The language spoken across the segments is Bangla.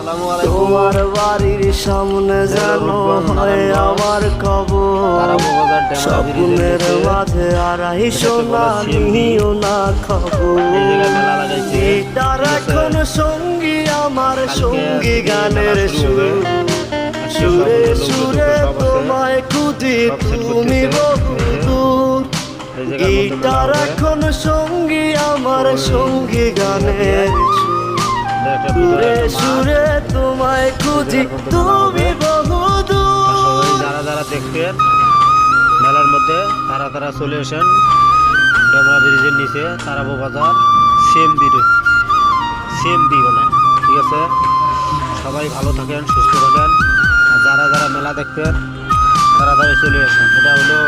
তোমার বাড়ির সামনে যেন হয় আমার কবর, স্বপ্নের মাঝে আড়াই সোনা নিও না খবর। গিটার এখন সঙ্গী আমার, সঙ্গী গানের সুর, সুরে সুরে তোমায় খুঁজি তুমি বহুদূর। গিটার এখন সঙ্গী আমার, সঙ্গী গানের সুরে সুরে তোমায় খুঁজি তুমি বহুদূর। যারা যারা দেখবেন মেলার মধ্যে তারা তারা চলে আসেন ডোমরা ব্রিজের নিচে তারাবো বাজার সেম দি বলে। ঠিক আছে, সবাই ভালো থাকেন, সুস্থ থাকেন। আর যারা যারা মেলা দেখবেন তাড়াতাড়ি চলে আসেন। এটা হলো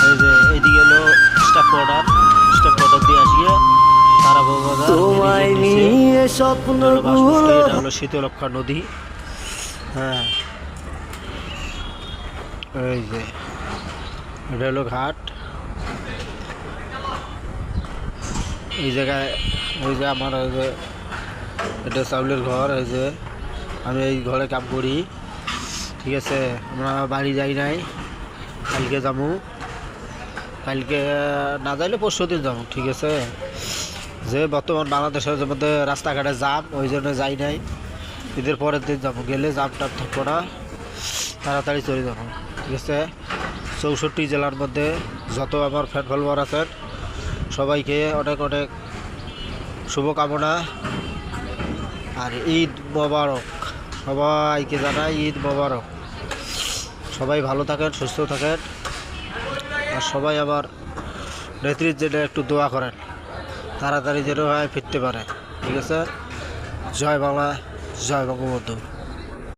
এই যে এইদিকে হলো স্টাফ কোয়ার্টার দিয়ে আসিয়ে তারাবো বাজার তোমায় নিয়ে স্বপ্নগুলো। এটা হলো শীতলক্ষা নদী। হ্যাঁ, এই যে এটা হলো ঘাট। এই জায়গায় ওই যে আমার ওই যে এটা চাউলের ঘর। এই যে আমি এই ঘরে কাম করি। ঠিক আছে, আমরা বাড়ি যাই নাই, কালকে যাবো। কালকে না যাইলে পরশু দিন যাবো। ঠিক আছে, যে বর্তমান বাংলাদেশের মধ্যে রাস্তাঘাটে জাম, ওই জন্য যাই নাই। ঈদের পরের দিন যাবো, গেলে জাম টাম থাকবো না, তাড়াতাড়ি চলে যাবো। ঠিক আছে, 64 জেলার মধ্যে যত আমার ফ্যান ফলোয়ার আছেন সবাইকে অনেক অনেক শুভকামনা আর ঈদ মোবারক। সবাইকে জানাই ঈদ মোবারক। সবাই ভালো থাকেন, সুস্থ থাকেন, আর সবাই আমার নেত্রীর জন্য একটু দোয়া করেন, তাড়াতাড়ি যেন হয় ফিরতে পারে। ঠিক আছে, জয় বাংলা, জয় বঙ্গবন্ধু।